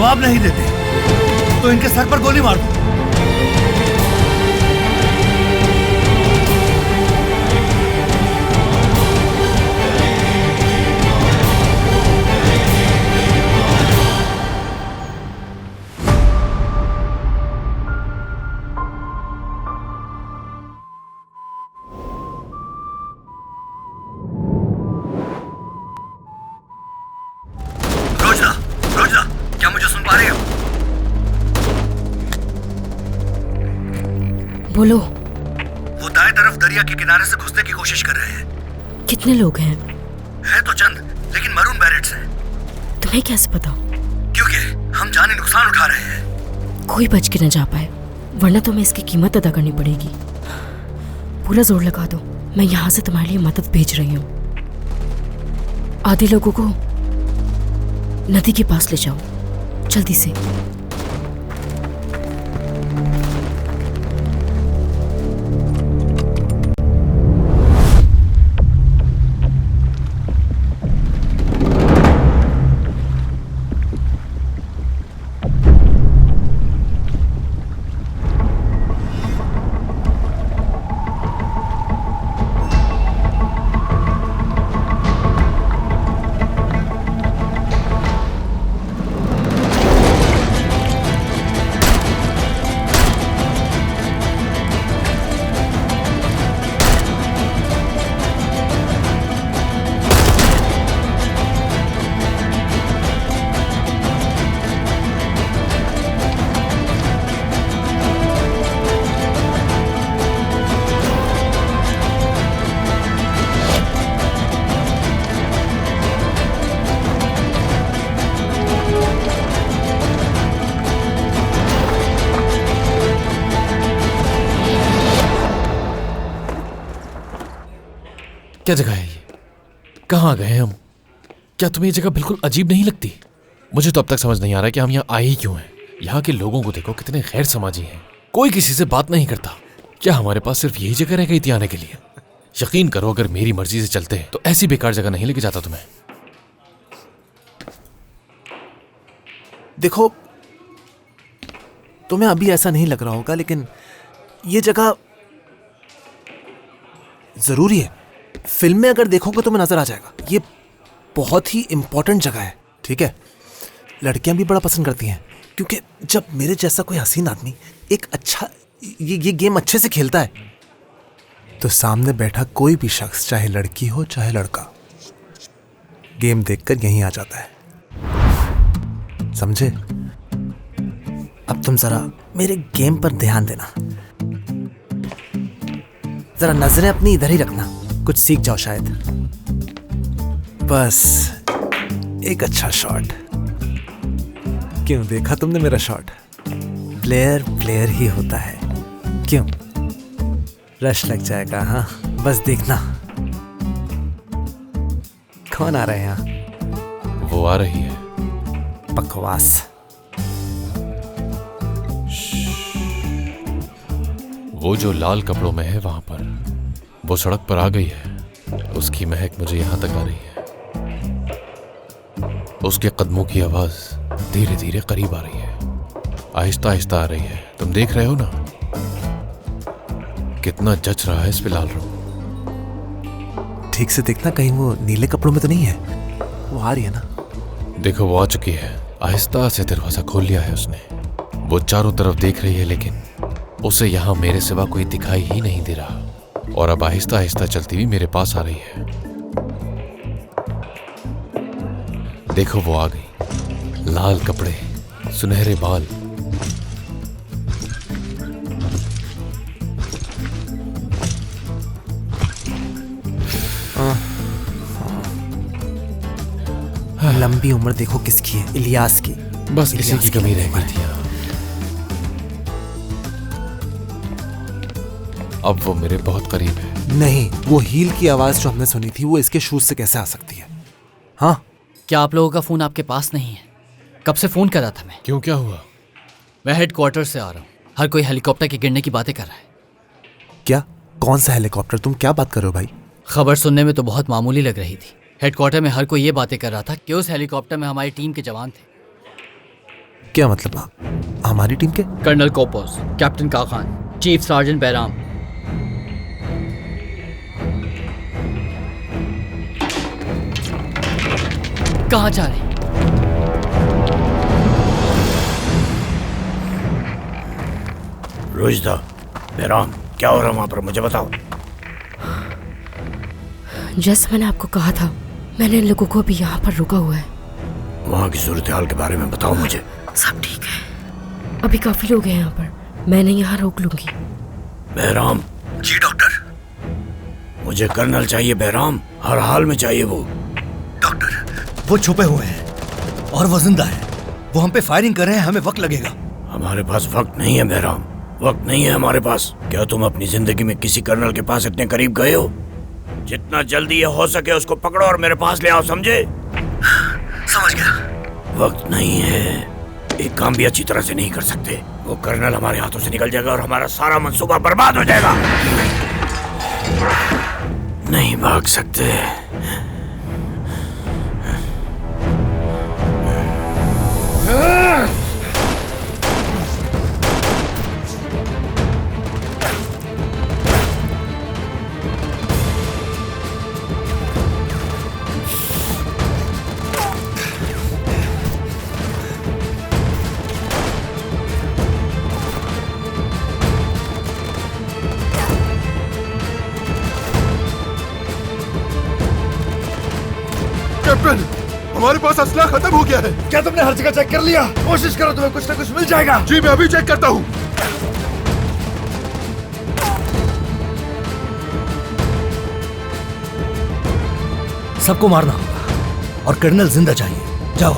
जवाब नहीं देते तो इनके सर पर गोली मार दो। क्या मुझे सुन पा रहे हो? बोलो। वो दाएं तरफ दरिया के किनारे से घुसने की कोशिश कर रहे हैं। कितने लोग हैं? है तो चंद, लेकिन मरून बैरेट्स हैं। तुम्हें कैसे पता? क्योंकि हम जानी नुकसान उठा रहे हैं। कोई बच के न जा पाए, वरना तुम्हें इसकी कीमत अदा करनी पड़ेगी। पूरा जोर लगा दो, मैं यहाँ से तुम्हारे लिए मदद भेज रही हूँ। आधे लोगों को नदी के पास ले जाओ, जल्दी से। क्या जगह है ये? कहाँ गए हम? क्या तुम्हें ये जगह बिल्कुल अजीब नहीं लगती? मुझे तो अब तक समझ नहीं आ रहा कि हम यहाँ आए ही क्यों हैं। यहाँ के लोगों को देखो, कितने गैर समाजी हैं। कोई किसी से बात नहीं करता। क्या हमारे पास सिर्फ यही जगह रह गई थी आने के लिए? यकीन करो, अगर मेरी मर्जी से चलते हैं तो ऐसी बेकार जगह नहीं लेके जाता तुम्हें। देखो, तुम्हें अभी ऐसा नहीं लग रहा होगा, लेकिन ये जगह जरूरी है। फिल्म में अगर देखोगे तो तुम्हें नजर आ जाएगा। ये बहुत ही इंपॉर्टेंट जगह है, ठीक है? लड़कियां भी बड़ा पसंद करती हैं, क्योंकि जब मेरे जैसा कोई हसीन आदमी एक अच्छा ये गेम अच्छे से खेलता है तो सामने बैठा कोई भी शख्स, चाहे लड़की हो चाहे लड़का, गेम देखकर यहीं आ जाता है। समझे? अब तुम जरा मेरे गेम पर ध्यान देना, जरा नजरें अपनी इधर ही रखना, कुछ सीख जाओ शायद। बस एक अच्छा शॉट। क्यों, देखा तुमने मेरा शॉट? प्लेयर प्लेयर ही होता है। क्यों, रश लग जाएगा? हाँ, बस देखना। कौन आ रहे हैं यहाँ? वो आ रही है। बकवास। वो जो लाल कपड़ों में है वहां पर, वो सड़क पर आ गई है। उसकी महक मुझे यहां तक आ रही है। उसके कदमों की आवाज धीरे धीरे करीब आ रही है, आहिस्ता आहिस्ता आ रही है। तुम देख रहे हो ना कितना जच रहा है इस पे लाल रंग। ठीक से देखना, कहीं वो नीले कपड़ों में तो नहीं है। वो आ रही है ना? देखो, वो आ चुकी है। आहिस्ता से दरवाजा खोल लिया है उसने। वो चारों तरफ देख रही है, लेकिन उसे यहाँ मेरे सिवा कोई दिखाई ही नहीं दे रहा, और अब आहिस्ता आहिस्ता चलती हुई मेरे पास आ रही है। देखो, वो आ गई। लाल कपड़े, सुनहरे बाल। लंबी उम्र देखो किसकी है? इलियास की। बस इसी की कमी रह गई थी। अब वो मेरे बहुत करीब है। नहीं, वो हील की आवाज जो हमने सुनी थी वो इसके शूज से कैसे आ सकती है? हाँ, क्या आप लोगों का फोन आपके पास नहीं है? कब से फोन कर रहा था मैं। क्यों, क्या हुआ? मैं हेडक्वार्टर से आ रहा हूँ। हर कोई हेलीकॉप्टर के गिरने की बातें कर रहा है। क्या? कौन सा हेलीकॉप्टर? तुम क्या बात कर रहे हो भाई? खबर सुनने में तो बहुत मामूली लग रही थी। हेडक्वार्टर में हर कोई ये बातें कर रहा था कि उस हेलीकॉप्टर में हमारी टीम के जवान थे। क्या मतलब? हमारी टीम के? Colonel Kopos, captain Kakhan, chief sergeant Bayram. कहाँ जा रहे? रोहिदा, बैराम, क्या हो रहा है वहां पर, मुझे बताओ। जैसे मैंने आपको कहा था, मैंने इन लोगों को भी यहाँ पर रुका हुआ है। वहां की सूरत हाल के बारे में बताओ मुझे। सब ठीक है, अभी काफी लोग हैं यहाँ पर, मैंने यहाँ रोक लूंगी। बैराम। जी डॉक्टर। मुझे कर्नल चाहिए बैराम, हर हाल में चाहिए वो। डॉक्टर, वो छुपे हुए हैं और वो जिंदा है। वो हम पे फायरिंग कर रहे हैं, हमें वक्त लगेगा। हमारे पास वक्त नहीं है बैराम, वक्त नहीं है हमारे पास। क्या तुम अपनी जिंदगी में किसी कर्नल के पास इतने करीब गए हो? जितना जल्दी ये हो सके उसको पकड़ो और मेरे पास ले आओ, समझे? समझ गया। वक्त नहीं है, एक काम भी अच्छी तरह से नहीं कर सकते। वो कर्नल हमारे हाथों से निकल जाएगा और हमारा सारा मंसूबा बर्बाद हो जाएगा। नहीं भाग सकते। कैप्टन, हमारे पास असला खत्म हो गया है। क्या तुमने हर जगह चेक कर लिया? कोशिश करो, तुम्हें कुछ ना कुछ मिल जाएगा। जी मैं अभी चेक करता हूँ। सबको मारना होगा और कर्नल जिंदा चाहिए। जाओ।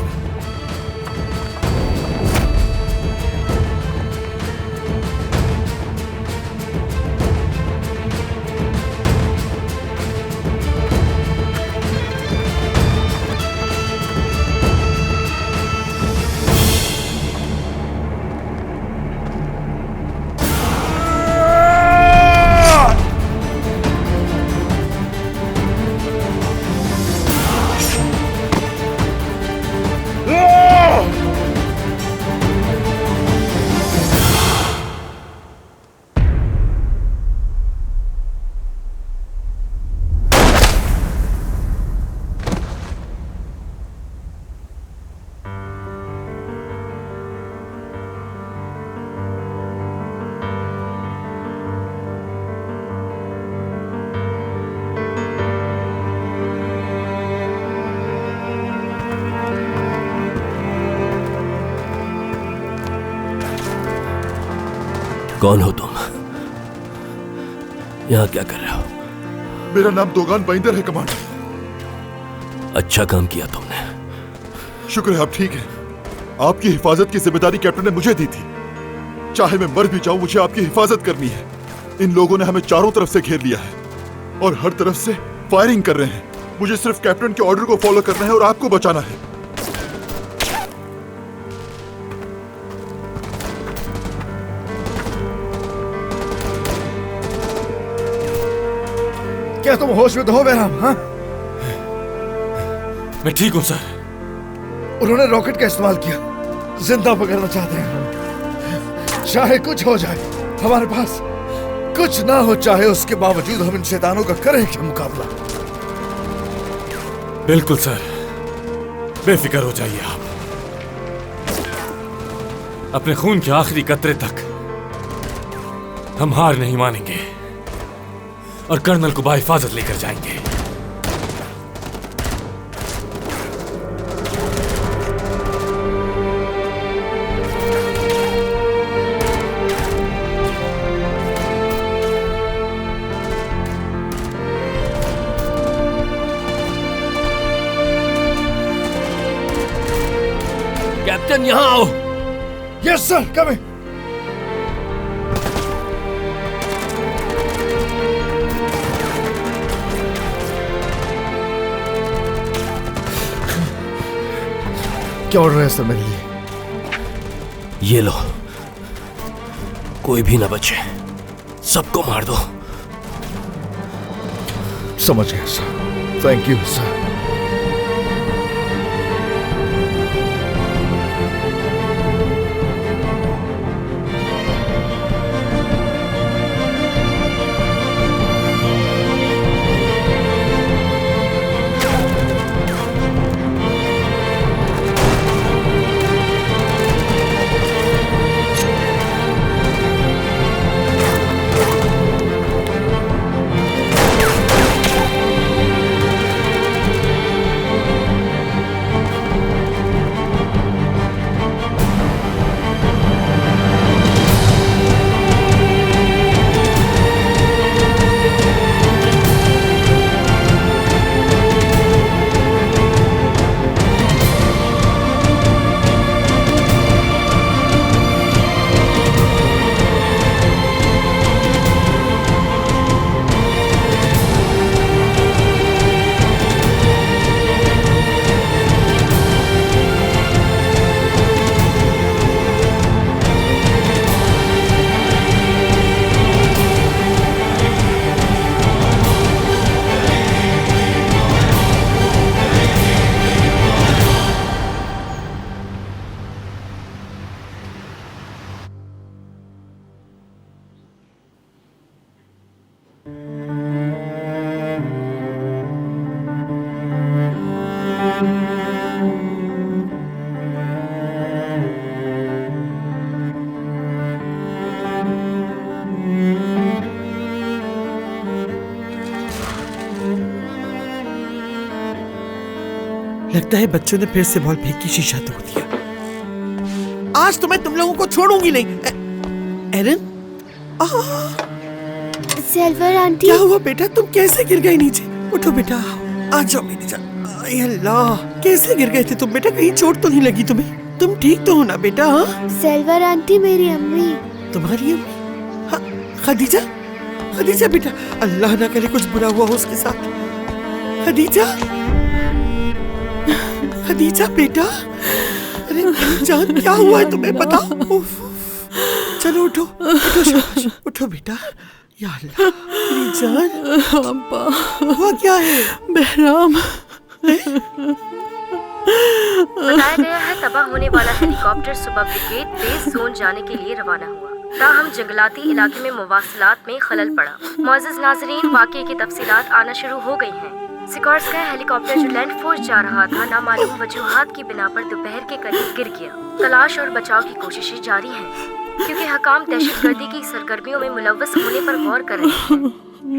कौन हो तुम? यहाँ क्या कर रहे हो? मेरा नाम दोगान बाइंदर है कमांडर। अच्छा काम किया तुमने। शुक्र है आप ठीक हैं। आपकी हिफाजत की जिम्मेदारी कैप्टन ने मुझे दी थी। चाहे मैं मर भी जाऊं, मुझे आपकी हिफाजत करनी है। इन लोगों ने हमें चारों तरफ से घेर लिया है और हर तरफ से फायरिंग कर रहे हैं। मुझे सिर्फ कैप्टन के ऑर्डर को फॉलो करना है और आपको बचाना है। क्या तुम होश में तो हो बैराम? हाँ, मैं ठीक हूं सर। उन्होंने रॉकेट का इस्तेमाल किया, जिंदा पकड़ना चाहते हैं। चाहे कुछ हो जाए, हमारे पास कुछ ना हो, चाहे उसके बावजूद हम इन शैतानों का करें क्या मुकाबला? बिल्कुल सर, बेफिक्र हो जाइए आप। अपने खून के आखिरी कतरे तक हम हार नहीं मानेंगे और कर्नल को बाहिफाजत लेकर जाएंगे। कैप्टन यहाँ आओ। Yes sir, coming. क्या ऑर्डर है सर मेरे लिए? ये लो, कोई भी ना बचे, सबको मार दो। समझ गया सर, थैंक यू सर। लगता है बच्चों ने फिर से बॉल फेंक के शीशा तोड़ दिया। आज तो मैं तुम लोगों को छोड़ूंगी नहीं। एरन, सिल्वर आंटी, क्या हुआ बेटा? तुम कैसे गिर गए नीचे? उठो बेटा, आ जाओ मेरे साथ। आय अल्लाह, कैसे गिर गए थे तुम बेटा? कहीं चोट तो नहीं लगी तुम्हें? तुम ठीक तो हो ना बेटा? हाँ, सिल्वर आंटी मेरी अम्मी। तुम्हारी अम्मी? हाँ, खदीजा, खदीजा बेटा, अल्लाह ना करे कुछ बुरा हुआ हो उसके साथ। खदीजा, खदीजा बेटा, अरे मेरी जान, क्या हुआ है तुम्हें? बताओ। उफ, चलो उठो, उठो शाबाश, उठो बेटा। या अल्लाह, मेरी जान। अब्बा, हुआ क्या है? बहराम। बताया गया है तबाह होने वाला हेलीकॉप्टर सुबह ब्रिगेड बेस जोन जाने के लिए रवाना हुआ। ताहम जंगलाती इलाके में मुवासलात में खलल पड़ा। मुअज़्ज़िज़ नाज़रीन, वाक़ये की तफसीलात आना शुरू हो गई हैं। सिकॉर्स्काई हेलीकॉप्टर जो लैंड फोर्स जा रहा था, नामालूम वजूहात की बिना पर दोपहर के करीब गिर गया। तलाश और बचाव की कोशिशें जारी हैं, क्योंकि हकाम दहशतगर्दी की सरगर्मियों में मुलव्वस होने पर गौर कर रहे हैं।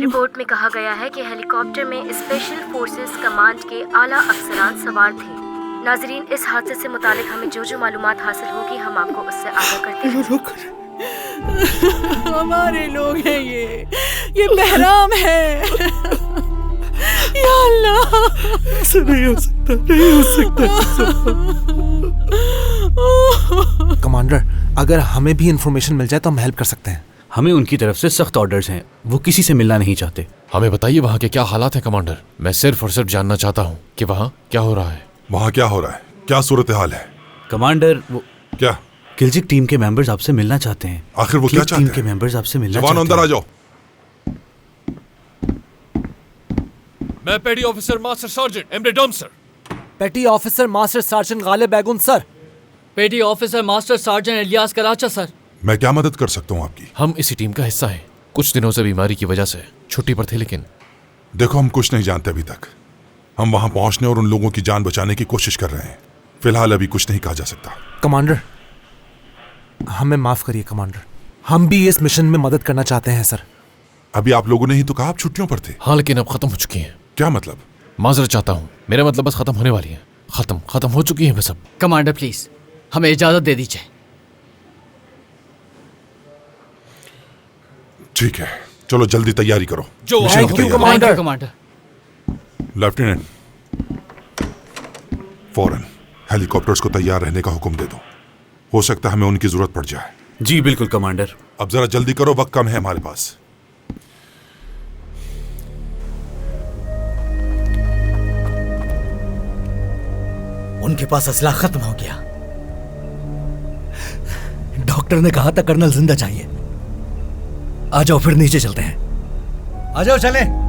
रिपोर्ट में कहा गया है कि हेलीकॉप्टर में स्पेशल फोर्सेस कमांड के आला अफसरान सवार थे। नाजरीन, इस हादसे से मुतालिक हमें जो मालूमात हासिल होगी, हम आपको उससे आगाह करते हैं। हमारे लोग हैं ये बहराम है। या अल्लाह, ऐसा नहीं हो सकता, नहीं हो सकता। कमांडर, अगर हमें भी इंफॉर्मेशन मिल जाए तो हम हेल्प कर सकते हैं। हमें उनकी तरफ से सख्त ऑर्डर्स हैं, वो किसी से मिलना नहीं चाहते। हमें बताइए वहाँ के क्या हालात हैं कमांडर। मैं सिर्फ और सिर्फ जानना चाहता हूँ कि वहाँ क्या हो रहा है। वहाँ क्या हो रहा है? क्या सूरत हाल है? कमांडर, वो क्या किलजिक टीम के मेंबर्स आपसे मिलना चाहते हैं। आखिर वो क्या चाहते हैं? टीम के मेंबर्स आपसे मिलना चाहते जवान हैं। अंदर आ जाओ। मैं petty officer master sergeant Emre Dom sir. Petty officer master sergeant गालिब बैगुन sir. Petty officer master sergeant Ilyas कराचा सर। मैं क्या मदद कर सकता हूँ आपकी? हम इसी टीम का हिस्सा हैं। कुछ दिनों से बीमारी की वजह से छुट्टी पर थे, लेकिन देखो, हम कुछ नहीं जानते अभी तक। हम वहां पहुंचने और उन लोगों की जान बचाने की कोशिश कर रहे हैं। फिलहाल अभी कुछ नहीं कहा जा सकता। कमांडर, हमें माफ करिए कमांडर, हम भी इस मिशन में मदद करना चाहते हैं सर। अभी आप लोगों ने ही तो कहा आप छुट्टियों पर थे। हाँ, लेकिन अब खत्म हो चुकी हैं। क्या मतलब? माजरत चाहता हूँ, मेरा मतलब बस खत्म होने वाली है। खत्म हो चुकी है बस अब। कमांडर प्लीज, हमें इजाजत दे दीजिए। ठीक है, चलो जल्दी तैयारी करो। Thank you commander. Commander, lieutenant, फौरन हेलीकॉप्टर्स को तैयार रहने का हुक्म दे दो। हो सकता है हमें उनकी जरूरत पड़ जाए। जी बिल्कुल कमांडर। अब जरा जल्दी करो, वक्त कम है हमारे पास। उनके पास असला खत्म हो गया। डॉक्टर ने कहा था कर्नल जिंदा चाहिए। आ जाओ फिर नीचे चलते हैं। आ जाओ चलें।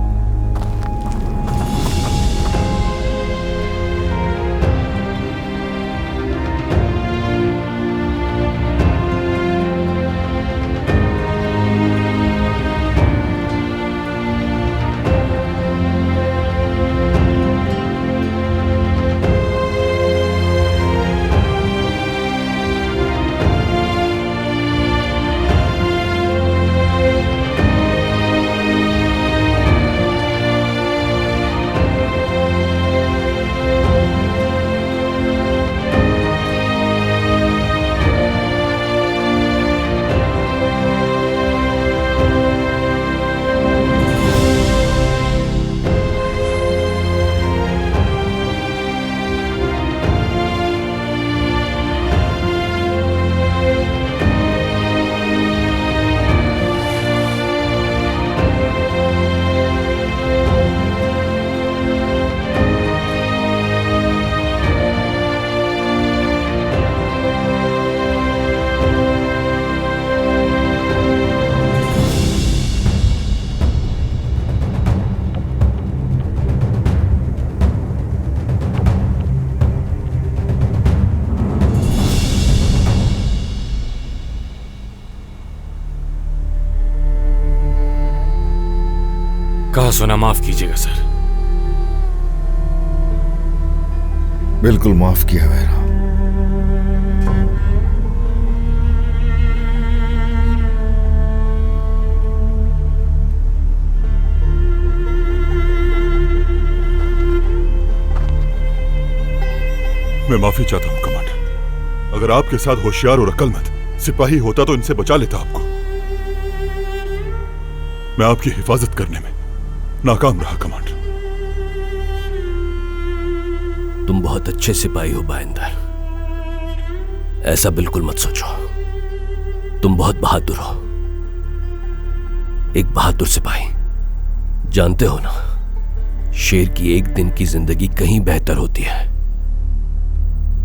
कहा सुना माफ कीजिएगा सर। बिल्कुल माफ किया मेरा। मैं माफी चाहता हूं कमांडर। अगर आपके साथ होशियार और अक्लमंद सिपाही होता तो इनसे बचा लेता आपको। मैं आपकी हिफाजत करने में नाकाम रहा कमांडर। तुम बहुत अच्छे सिपाही हो बाइंदर, ऐसा बिल्कुल मत सोचो। तुम बहुत बहादुर हो, एक बहादुर सिपाही। जानते हो ना, शेर की एक दिन की जिंदगी कहीं बेहतर होती है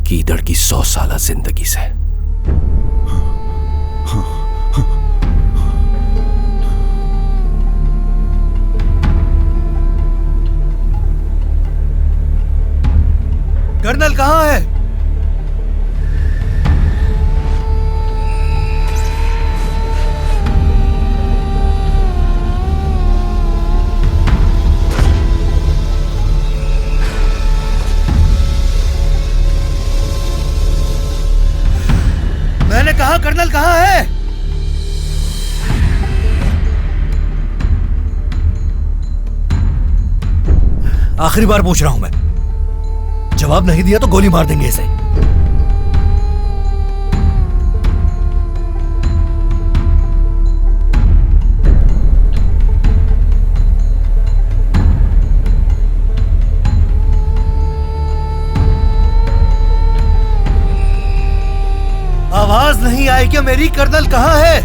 गीदड़ की 100 साला जिंदगी से। कर्नल कहां है? मैंने कहा कर्नल कहां है? आखिरी बार पूछ रहा हूं मैं, जवाब नहीं दिया तो गोली मार देंगे इसे। आवाज नहीं आई क्या मेरी? कर्नल कहां है?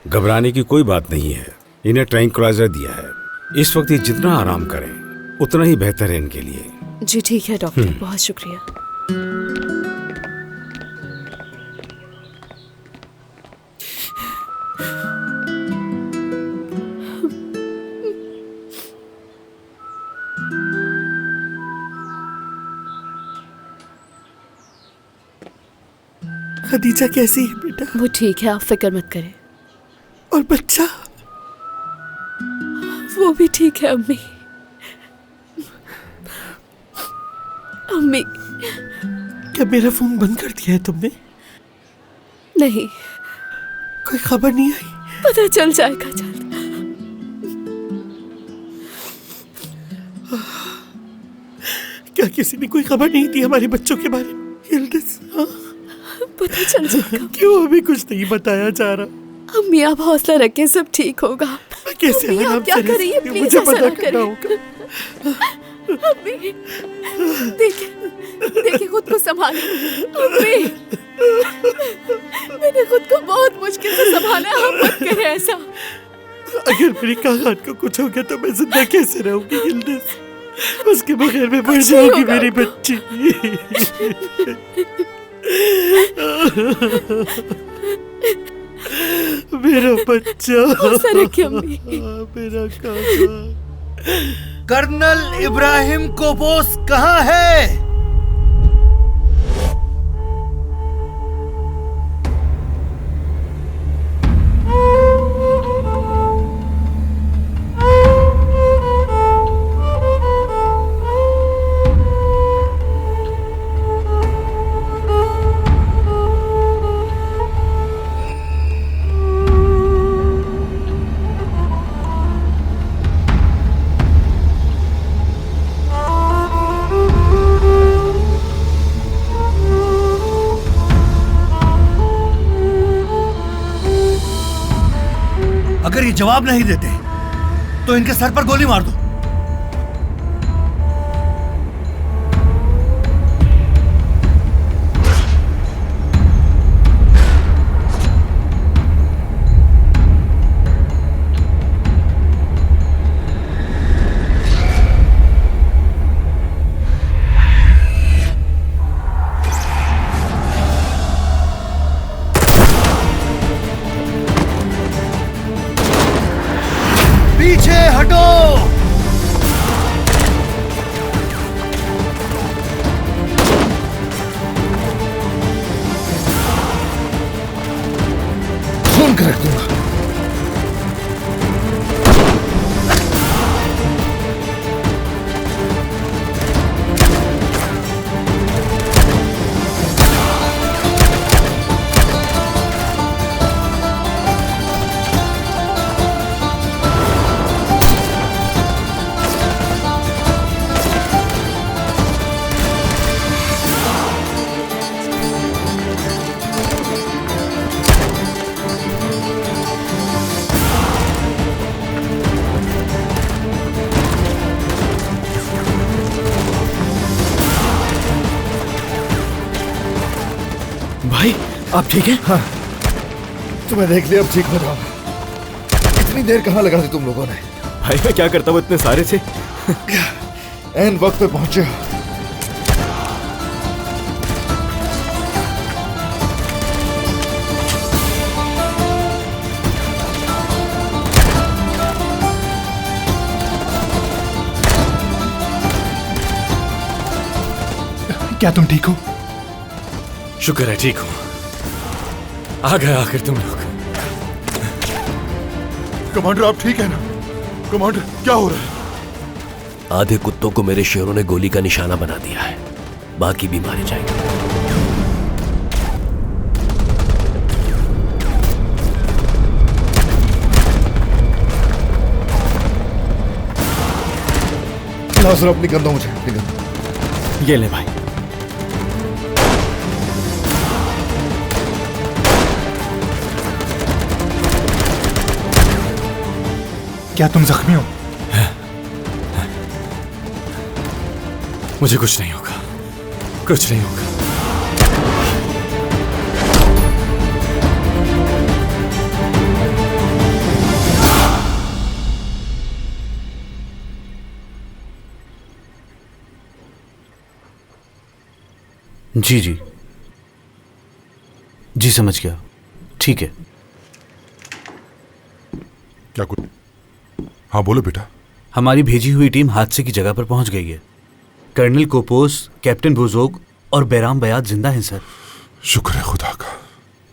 घबराने की कोई बात नहीं है। इन्हें ट्रैंक्विलाइजर दिया है। इस वक्त ये जितना आराम करें उतना ही बेहतर है इनके लिए। जी ठीक है डॉक्टर, बहुत शुक्रिया। खदीजा कैसी है बेटा? वो ठीक है, आप फिक्र मत करें। और बच्चा? वो भी ठीक है अम्मी। अम्मी, क्या मेरा फोन बंद कर दिया है तुमने? नहीं, कोई खबर नहीं आई? पता चल जाएगा जल्द। क्या किसी ने कोई खबर नहीं दी हमारे बच्चों के बारे में? यिल्दिज़, हाँ? पता चल जाएगा। क्यों हमें कुछ नहीं बताया जा रहा? अम्मी आप हौसला रखें, सब ठीक होगा। कैसे अम्मी, आप क्या कर रही है? प्लीज मुझे ऐसा पता ना करना करें। होगा। अम्मी, देखिए खुद को संभालिए। अम्मी, मैंने खुद को बहुत मुश्किल से संभाला, आप मत करें ऐसा। अगर मेरी कागान को कुछ हो गया तो मैं जिंदा कैसे रहूंगी यिल्दिज़? उसके बगैर मैं मर जाऊंगी मेरी बच्ची। मेरा बच्चा, मेरा काका। कर्नल इब्राहिम कोबोस कहां है? अगर ये जवाब नहीं देते तो इनके सर पर गोली मार दो। पीछे हटो। खून कर रख दूंगा। आप ठीक है? हाँ, तुम्हें देख लिया, अब ठीक हो जाओ। इतनी देर कहाँ लगा दी तुम लोगों ने? भाई मैं क्या करता हूँ, इतने सारे थे। एन वक्त पे पहुंचे। क्या तुम ठीक हो? शुक्र है ठीक हूं। आ गए आखिर तुम लोग। कमांडर आप ठीक है ना? कमांडर क्या हो रहा है? आधे कुत्तों को मेरे शेरों ने गोली का निशाना बना दिया है, बाकी भी मारे जाएंगे। लाओ सर अपनी गन दो मुझे, अपनी गन। ये ले भाई। क्या तुम जख्मी हो? मुझे कुछ नहीं होगा, कुछ नहीं होगा। जी जी जी, समझ गया। ठीक है। क्या कुछ? हाँ बोलो बेटा। हमारी भेजी हुई टीम हादसे की जगह पर पहुंच गई है। कर्नल कोपोस, कैप्टन बुजोग और बैराम बयात जिंदा हैं सर। शुक्र है खुदा का।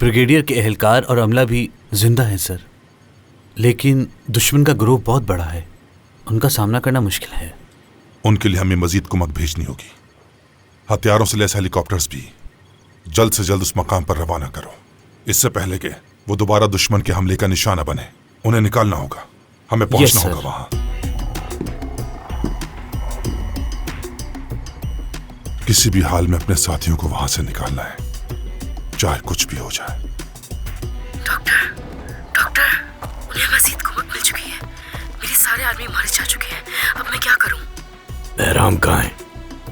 ब्रिगेडियर के एहलकार और अमला भी जिंदा हैं सर, लेकिन दुश्मन का ग्रोह बहुत बड़ा है, उनका सामना करना मुश्किल है। उनके लिए हमें मजीद कुमक भेजनी होगी। हथियारों से लैस हेलीकॉप्टर्स भी जल्द से जल्द उस मकाम पर रवाना करो, इससे पहले कि वो दोबारा दुश्मन के हमले का निशाना बने। उन्हें निकालना होगा, हमें पहुंचना होगा वहां। किसी भी हाल में अपने साथियों को वहां से निकालना है, चाहे कुछ भी हो जाए। डॉक्टर, उन्हें मजीद कुमक मिल चुकी है। मेरे सारे आदमी मारे जा चुके हैं। अब मैं क्या करूं? बहराम कहाँ है?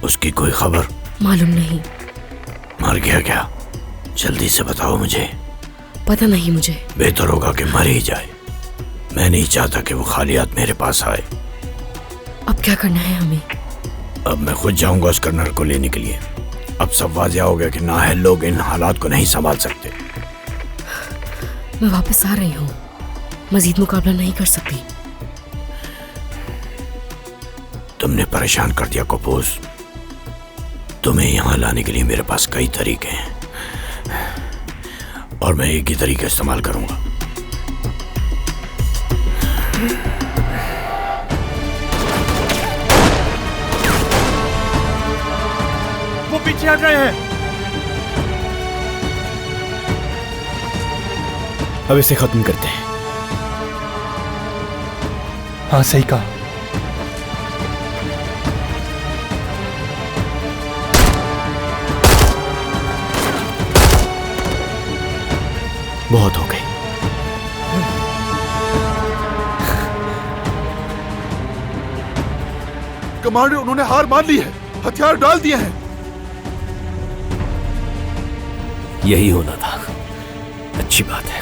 उसकी कोई खबर? मालूम नहीं। मर गया क्या? जल्दी से बताओ मुझे। पता नहीं मुझे। बेहतर होगा कि मर ही जाए। मैं नहीं चाहता कि वो खाली हाथ मेरे पास आए। अब क्या करना है हमें? अब मैं खुद जाऊंगा उस कर्नल को लेने के लिए। अब सब वाज़िया हो गया कि नाअहल लोग इन हालात को नहीं संभाल सकते। मैं वापस आ रही हूँ, मजीद मुकाबला नहीं कर सकती। तुमने परेशान कर दिया कोपोस। तुम्हें यहाँ लाने के लिए मेरे पास कई तरीके हैं और मैं एक ही तरीका इस्तेमाल करूंगा। वो पीछे हट रहे हैं। अब इसे खत्म करते हैं। हाँ सही कहा। बहुत हो गई। कमांडर उन्होंने हार मान ली है, हथियार डाल दिए हैं। यही होना था। अच्छी बात है।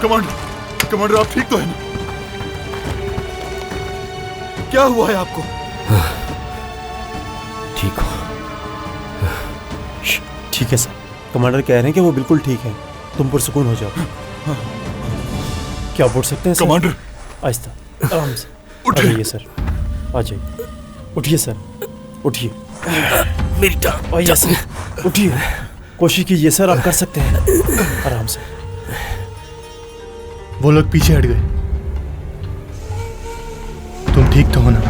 कमांडर आप ठीक तो है ना? क्या हुआ है आपको? ठीक हो? ठीक है सर। कमांडर कह रहे हैं कि वो बिल्कुल ठीक है, तुम पुरसुकून हो जाओ। क्या बोल सकते हैं सर? कमांडर आहिस्ता, आराम से। आ जाइए सर, आ जाइए। उठिए सर, उठिए। मेरी टांग। आइए सर, उठिए। कोशिश कीजिए सर, आप कर सकते हैं। आराम से। वो लोग पीछे हट गए। तुम ठीक तो हो ना?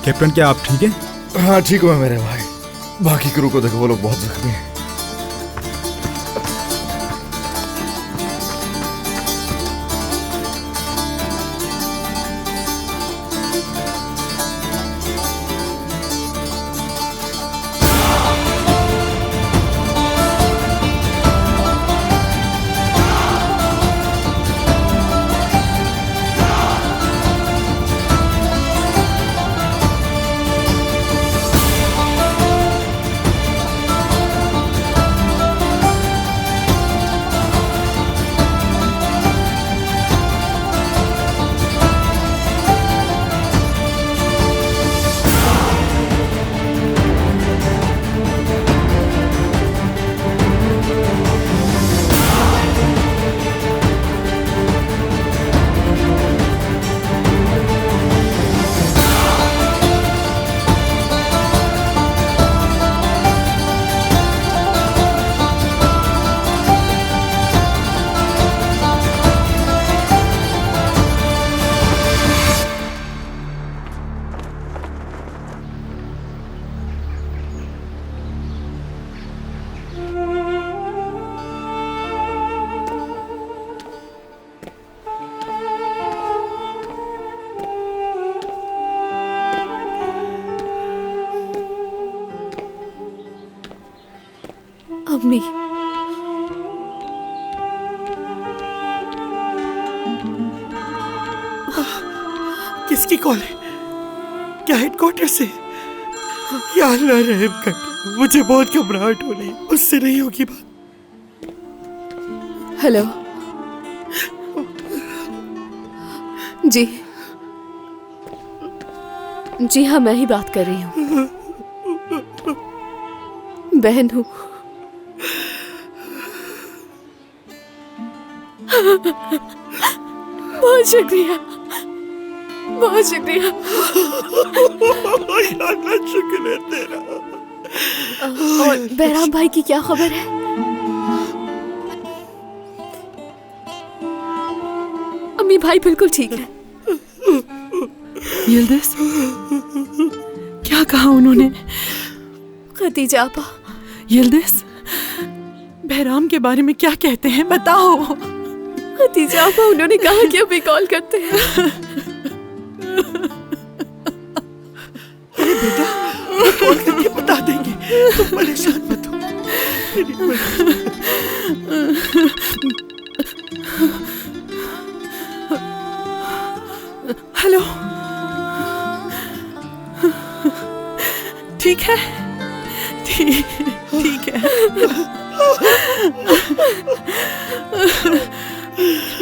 कैप्टन क्या आप ठीक है? हाँ ठीक हूँ मेरे भाई। बाकी क्रू को देखो, वो लोग बहुत जख्मी हैं। अम्मी, किसकी कॉल है? क्या हेडक्वार्टर से? या अल्लाह रहम कर, मुझे बहुत घबराहट हो रही है, उससे नहीं होगी बात। हेलो जी, जी हाँ, मैं ही बात कर रही हूँ, बहन हूँ। बहुत शुक्रिया, बहुत शुक्रिया। शुक्र है तेरा। और बहराम भाई की क्या खबर है? अम्मी भाई बिल्कुल ठीक है। यिल्दिज़, क्या कहा उन्होंने? खदीजा आपा। यिल्दिज़, बहराम के बारे में क्या कहते हैं, बताओ। खदीजा आपा, उन्होंने कहा कि अभी कॉल करते हैं। अरे बेटा, कॉल करके बता देंगे, तुम परेशान मत हो। हेलो, ठीक है, ठीक है।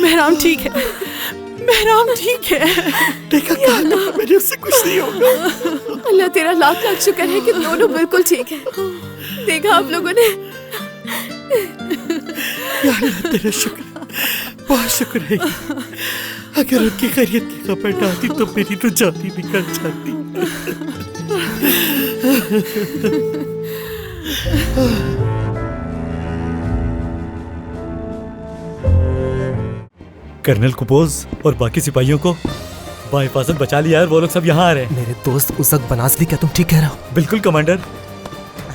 बहराम ठीक है, बहराम ठीक है। देखा कहा था मैंने, उससे कुछ नहीं होगा। अल्लाह तेरा लाख लाख शुक्र है कि दोनों बिल्कुल ठीक है। देखा आप लोगों ने? या अल्लाह तेरा शुक्र, बहुत शुक्र है। अगर उनकी खैरियत की खबर ना आती तो मेरी तो जान ही निकल जाती। कर्नल कुपोज और बाकी सिपाहियों को बाहिफाजत बचा लिया है, वो लोग सब यहाँ आ रहे हैं। मेरे दोस्त उज़क बनाज़ली, क्या तुम ठीक कह रहे हो? बिल्कुल कमांडर।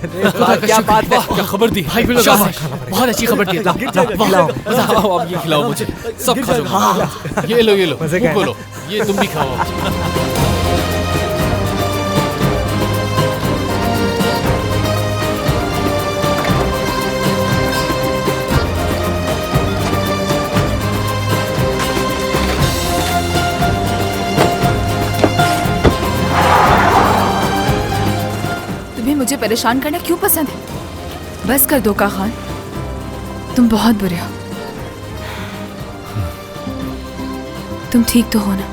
क्या बात, क्या खबर दी भाई, बहुत अच्छी खबर दी। अब ये खिलाओ मुझे, सब खा लो। ये लो, ये लो, बोलो, ये तुम भी खाओ। मुझे परेशान करना क्यों पसंद है? बस कर दो का खान, तुम बहुत बुरे हो। तुम ठीक तो हो ना?